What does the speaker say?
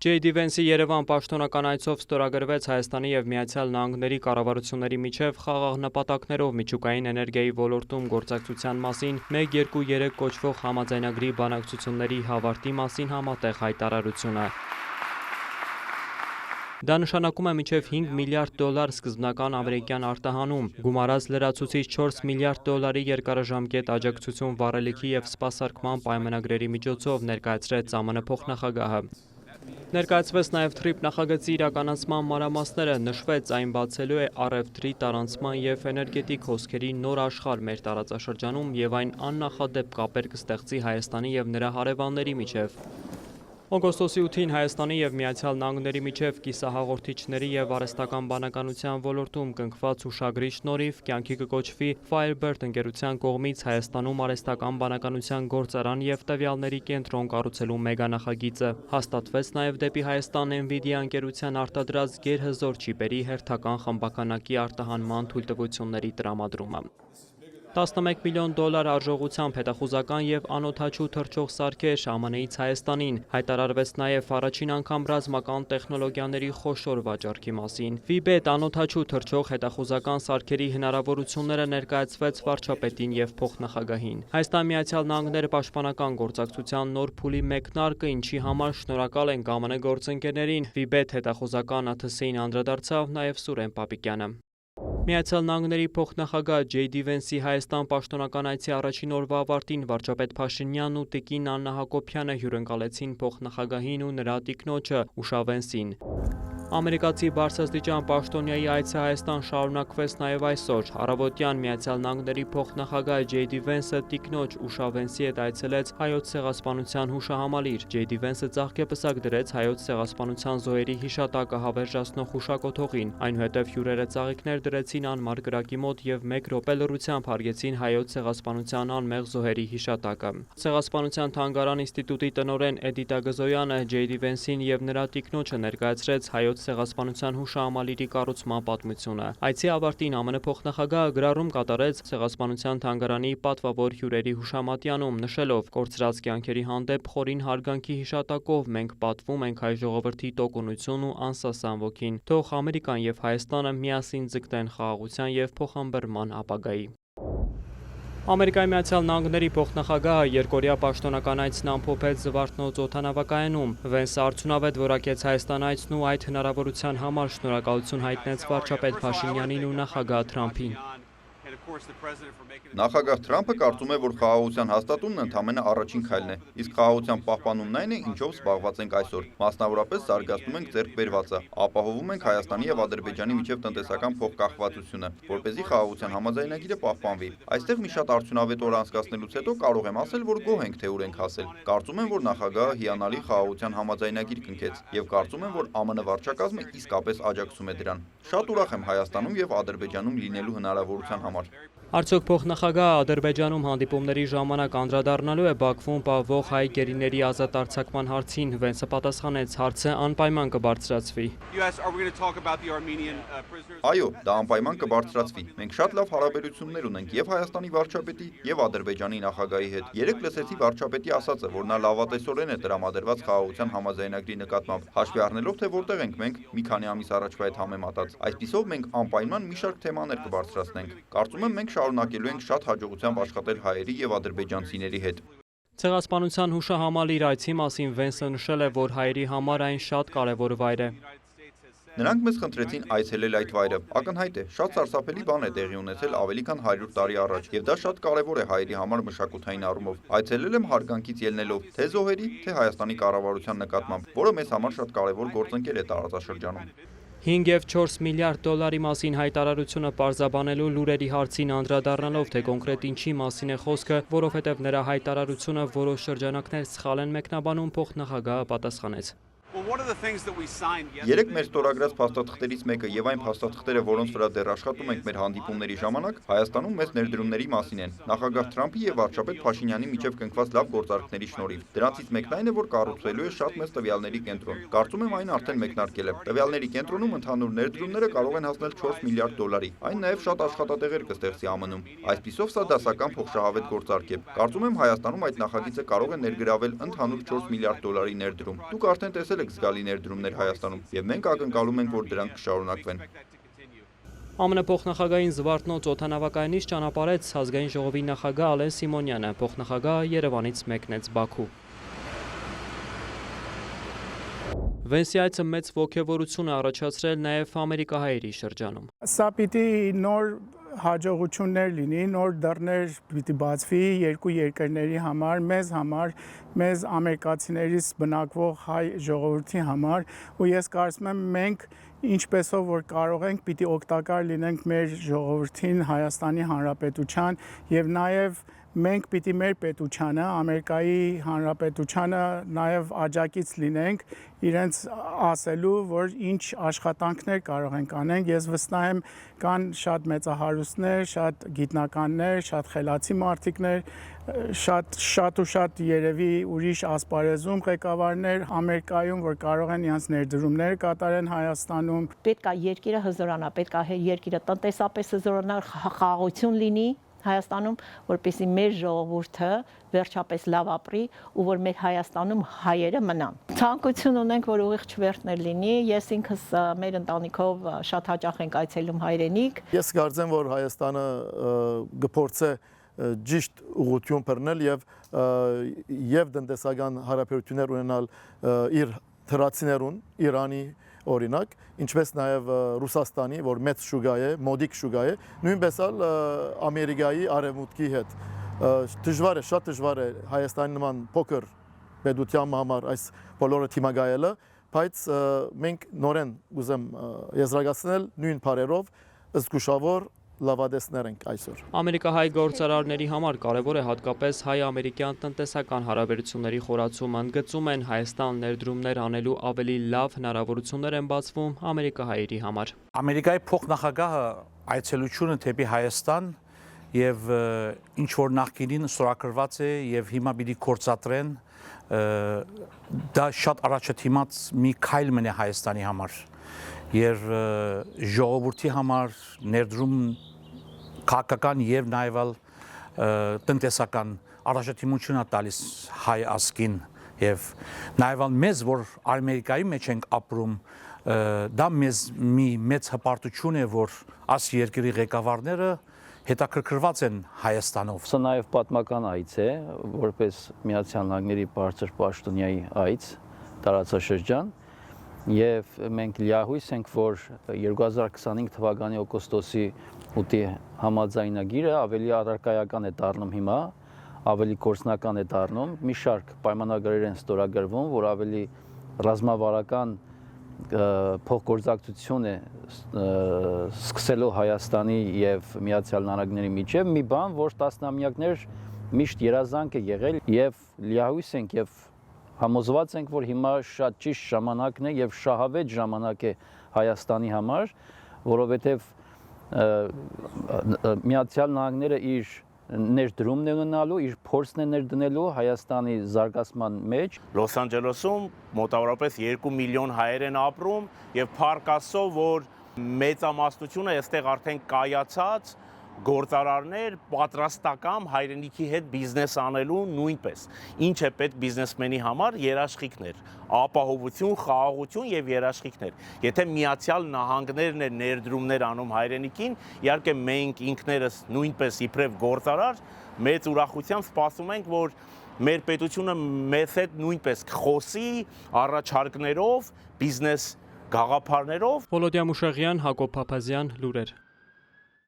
J.D. Vance-ի Երևան պաշտոնական այցով ստորագրվեց Հայաստանի և Միացյալ Նահանգների կառավարությունների միջև խաղաղ նպատակներով միջուկային էներգիայի ոլորտում գործակցության մասին 1-2-3 կոչվող համաձայնագրի բանակցությունների հավարտի մասին համատեղ հայտարարությունը։ Դա նշանակում է մինչև $5 միլիարդ սկզբնական ամերիկյան արտահանում, գումարած լրացուցիչ $4 միլիարդ երկարաժամկետ աջակցություն վառելիքի և սպասարկման պայմանագրերի միջոցով, ներկայացրեց ԱՄՆ փոխնախագահը։ Ներկայացվեց նաև TRIP նախագծի իրականացման մանրամասները, նշվեց այն բացելու է առևտրի, տարանցման և էներգետիկ հոսքերի նոր աշխարհ մեր տարածաշրջանում և այն աննախադեպ կապեր կստեղծի Հայաստանի և նրա հարևանների միջև։ Օգոստոսի 8-ին Հայաստանի և Միացյալ Նահանգների միջև կիսահաղորդիչների և արհեստական բանականության ոլորտում կնքված հուշագրի շնորհիվ կյանքի կկոչվի Firebird ընկերության կողմից Հայաստանում արհեստական բանականության գործարան և տվյալների կենտրոն կառուցելու մեգանախագիծը։ Հաստատվեց նաև դեպի Հայաստան NVIDIA ընկերության արտադրած գերհզոր չիպերի հերթական խմբաքանակի արտահանման թույլտվությունների տրամադրումը։ $11 միլիոն արժողությամբ հետախուզական և անօդաչու թռչող սարքեր ԱՄՆ-ից Հայաստանին, հայտարարվեց նաև առաջին անգամ ռազմական տեխնոլոգիաների խոշոր վաճառքի մասին։ VBET անօդաչու թռչող հետախուզական սարքերի հնարավորությունները ներկայացվեց վարչապետին և փոխնախագահին։ Հայաստան-Միացյալ Նահանգներ պաշտպանական գործակցության նոր փուլի մեկնարկը, ինչի համար շնորհակալ ենք ԱՄՆ գործընկերներին, VBET հետախուզական ԱԹՍ-ին անդրադարձավ նաև Սուրեն Պապիկյանը։ Միացյալ Նահանգների փոխնախագահ J.D. Vance-ի Հայաստան պաշտոնական այցի առաջին օրվա ավարտին վարչապետ Փաշինյանն ու տիկին Աննա Հակոբյանը հյուրընկալեցին փոխնախագահին ու նրա տիկնոջը՝ Ուշա Վենսին։ Ամերիկացի բարձրաստիճան պաշտոնյայի այցը Հայաստան շարունակվեց նաև այսօր։ Առավոտյան Միացյալ Նահանգների փոխնախագահ J.D. Vance-ը տիկնոջ Ուշա Վենսի հետ այցելեց Հայոց ցեղասպանության հուշահամալիր։ J.D. Vance-ը ծաղկեպսակ դրեց Հայոց ցեղասպանության զոհերի հիշատակը հավերժացնող հուշակոթողին, այնուհետև հյուրերը ծաղիկներ դրեցին անմար կրակի մոտ և 1 րոպե լռությամբ հարգեցին Հայոց ցեղասպանության անմեղ զոհերի հիշատակը։ Ցեղասպանության թանգարան ինստիտուտի տնօրեն Էդիտա Գզոյանը J.D. Vance-ին և նրա տիկնոջը ներկայացրեց Հայոց ցեղասպանության հուշահամալիրի կառուցման պատմությունը։ Այցի ավարտին ԱՄՆ փոխնախագահը գրառում կատարեց Ցեղասպանության թանգարանի պատվավոր հյուրերի հուշամատյանում, նշելով. «Կորցրած կյանքերի հանդեպ խորին հարգանքի հիշատակով մենք պատվում ենք հայ ժողովրդի տոկունություն ու անսասան ոգին։ Թող Ամերիկան և Հայաստանը միասին ձգտեն խաղաղության և փոխամբռնման ապագայի»։ Ամերիկայի Միացյալ Նահանգների փոխնախագահը երկօրյա պաշտոնական այցն ամփոփեց Զվարթնոց օդանավակայանում։ Վենսը արդյունավետ որակեց Հայաստան այցն ու այդ հնարավորության համար շնորհակալություն հայտնեց վարչապետ Փաշինյանին ու նախագահ Թրամփին։ Նախագահ Թրամփը կարծում է, որ խաղաղության հաստատումն ընդամենը առաջին քայլն է, իսկ խաղաղության պահպանումն այն է, ինչով զբաղված ենք այսօր։ Մասնավորապես զարգացնում ենք ձեռքբերվածը, ապահովում ենք Հայաստանի և Ադրբեջանի միջև տնտեսական փոխկախվածությունը, որպեսզի խաղաղության համաձայնագիրը պահպանվի։ Այստեղ մի շատ արդյունավետ օր անցկացնելուց հետո կարող եմ ասել, որ գոհ ենք, թե ուր ենք հասել։ Կարծում եմ, որ նախագահը հիանալի խաղաղության համաձայնագիր կնքեց և կարծում եմ, որ ԱՄՆ վարչակազմը իսկապես աջակցում է դրան։ Շատ ուրախ եմ Հայաստանում և Ադրբեջանում լինելու հնարավորության համար։ Արդյոք փոխնախագահը Ադրբեջանում հանդիպումների ժամանակ անդրադառնալու է Բաքվում պահվող հայ գերիների ազատ արձակման հարցին։ Վենսը պատասխանեց. «Հարցը անպայման կբարձրացվի»։ Այո, դա անպայման կբարձրացվի։ Մենք շատ լավ հարաբերություններ ունենք և Հայաստանի վարչապետի, և Ադրբեջանի նախագահի հետ։ Երեկ լսեցի վարչապետի ասածը, որ նա լավատեսորեն է տրամադրված խաղաղության համաձայնագրի նկատմամբ, հաշվի առնելով, թե որտեղ ենք մենք մի քանի ամիս առաջվա հետ համեմատած։ Այսպիսով մենք անպայման մի շարք թեմաներ կբարձրացնենք։ Կարծում եմ մենք շարունակելու ենք շատ հաջողությամբ աշխատել հայերի և ադրբեջանցիների հետ։ Ցեղասպանության հուշահամալիր այցի մասին Վենսը նշել է, որ հայերի համար այն շատ կարևոր վայր է։ Նրանք մեզ խնդրեցին այցելել այդ վայրը։ Ակնհայտ է, շատ սարսափելի բան է տեղի ունեցել ավելի քան 100 տարի առաջ, և դա շատ կարևոր է հայերի համար մշակութային առումով։ Այցելել եմ հարգանքից ելնելով թե զոհերի, թե Հայաստանի կառավարության նկատմամբ, որը մեզ համար շատ կարևոր գործընկեր է տարածաշրջանում։ $5 և $4 միլիարդ մասին հայտարարությունը պարզաբանելու լուրերի հարցին անդրադառնալով, թե կոնկրետ ինչի մասին է խոսքը, որովհետև նրա հայտարարությունը որոշ շրջանակներ սխալ են մեկնաբանում, փոխնախագահը պատասխանեց. Երեկ մեր ստորագրած փաստաթղթերից մեկը և այն փաստաթղթերը, որոնց վրա դեռ աշխատում ենք մեր հանդիպումների ժամանակ, Հայաստանում մեծ ներդրումների մասին են, նախագահ Թրամփի և վարչապետ Փաշինյանի միջև կնքված լավ գործարքների շնորհիվ։ Դրանցից մեկն այն է, որ կառուցվելու է շատ մեծ տվյալների կենտրոն։ Կարծում եմ այն արդեն մեկնարկել է։ Տվյալների կենտրոնում ընդհանուր ներդրումները կարող են հասնել $4 միլիարդ։ Այն նաև շատ աշխատատեղեր կստեղծի ԱՄՆ-ում։ Այսպիսով սա դասական փոխշահավետ գործարք է։ Կարծում եմ Հայաստանում այդ նախագիծը կարող է ներգրավել ընդհանուր $4 միլիարդ ներդրում։ Դուք արդեն տեսել արժեք զգալի ներդրումներ Հայաստանում, եւ մենք ակնկալում ենք, որ դրանք կշարունակվեն։ ԱՄՆ փոխնախագահին Զվարթնոց օդանավակայանից ճանապարհեց ազգային ժողովի նախագահ Ալեն Սիմոնյանը, փոխնախագահը Երևանից մեկնեց Բաքու։ Վենսի այցը մեծ ոգևորություն է առաջացրել նաև ամերիկահայերի շրջանում։ Սա պիտի նոր հաջողություններ լինի, նոր դռներ պիտի բացվի երկու երկրների համար, մեզ ամերիկացիներից բնակվող հայ ժողովրդի համար, ու ես կարծում եմ մենք ինչպեսով որ կարող ենք պիտի օգտակար լինենք մեր ժողովրդին Հայաստանի Հանրապետության եւ նաեւ մենք պիտի մեր պետությանը, Ամերիկայի Հանրապետությանը նաև աջակից լինենք իրենց ասելու, որ ինչ աշխատանքներ կարող ենք անենք։ Ես վստահ եմ կան շատ մեծահարուստներ, շատ գիտնականներ, շատ խելացի մարդիկներ, շատ երևի ուրիշ ասպարեզում ղեկավարներ Ամերիկայում, որ կարող են իրենց ներդրումներ կատարեն Հայաստանում։ Պետք է երկիրը հզորանա, պետք է երկիրը տնտեսապես հզորանա, խաղաղություն լինի Հայաստանում, որպեսզի մեր ժողովուրդը վերջապես լավ ապրի ու որ մեր Հայաստանում հայերը մնան։ Ցանկություն ունենք, որ ուղիղ չվերթներ լինի, ես ինքս մեր ընտանիքով շատ հաճախ ենք այցելում հայրենիք։ Ես կարծեմ, որ Հայաստանը գործե ճիշտ ուղղություն բռնել եւ տնտեսական հարաբերություններ ունենալ իր թրացիներուն, Իրանի օրինակ, ինչպես նաև Ռուսաստանի, որ մեծ շուկա է, մոդիկ շուկա է, նույնպես էլ Ամերիկայի արևմուտքի հետ։ Դժվար է, շատ դժվար է Հայաստանի նման փոքր պետության համար այս բոլորը թիմագայելը, բայց մենք նորեն ուզեմ եզրակացնել նույն բարերով զգուշավոր լավադեսներ ենք այսօր։ Ամերիկահայ գործարարների համար կարևոր է հատկապես հայ-ամերիկյան տնտեսական հարաբերությունների խորացումը, ընդգծում են Հայաստան ներդրումներ անելու ավելի լավ հնարավորություններ են բացվում ամերիկահայերի համար։ Ամերիկայի փոխնախագահը այցելությունը դեպի Հայաստան եւ ինչ որ նախկինին ստորագրված է եւ հիմա պիտի կորցատրեն, դա շատ առաջադիմաց մի քայլ մնա Հայաստանի համար։ Եվ ժողովրդի համար ներդրում քաղաքական եւ նաեւ տնտեսական առաջադիմություն է տալիս հայ ազգին եւ նաեւ մեզ որ Ամերիկայի մեջ ենք ապրում դա մեզ մի մեծ հպարտություն է որ այս երկրի ղեկավարները հետաքրքրված են Հայաստանով։ Սա նաեւ պատմական այց է, որպես Միացյալ Նահանգների բարձր պաշտոնյայի այց, տարածաշրջան։ Եվ մենք լիահույս ենք, որ 2025 թվականի օգոստոսի 8-ի համաձայնագիրը ավելի առարկայական է դառնում հիմա, ավելի գործնական է դառնում, մի շարք պայմանագրեր են ստորագրվում, որ ավելի ռազմավարական փոխգործակցություն է սկսելու Հայաստանի եւ Միացյալ Նահանգների միջեւ, մի բան, որ տասնամյակներ միշտ երազանք է եղել եւ լիահույս ենք եւ համոզված ենք, որ հիմա շատ ճիշտ ժամանակն է եւ շահավետ ժամանակ է Հայաստանի համար, որովհետեւ Միացյալ Նահանգները իր ներդրումն է ունենալու, իր փորձն է ներդնելու Հայաստանի զարգացման մեջ։ Լոս Անջելեսում մոտավորապես 2 միլիոն հայեր են ապրում եւ փառք Աստծո, որ մեծամասնությունը այստեղ արդեն կայացած գործարարներ պատրաստական հայրենիքի հետ բիզնես անելու նույնպես ինչ է պետք բիզնեսմենի համար երաշխիքներ ապահովություն խաղաղություն եւ երաշխիքներ եթե Միացյալ Նահանգներն են ներդրումներ անում հայրենիքին իհարկե մենք ինքներս նույնպես իբրև գործարար մեծ ուրախությամբ սպասում ենք որ մեր պետությունը մեզ հետ նույնպես կխոսի առաջարկներով բիզնես գաղափարներով Վոլոդիա Մուշեղյան, Հակոբ Փափազյան, լուրեր։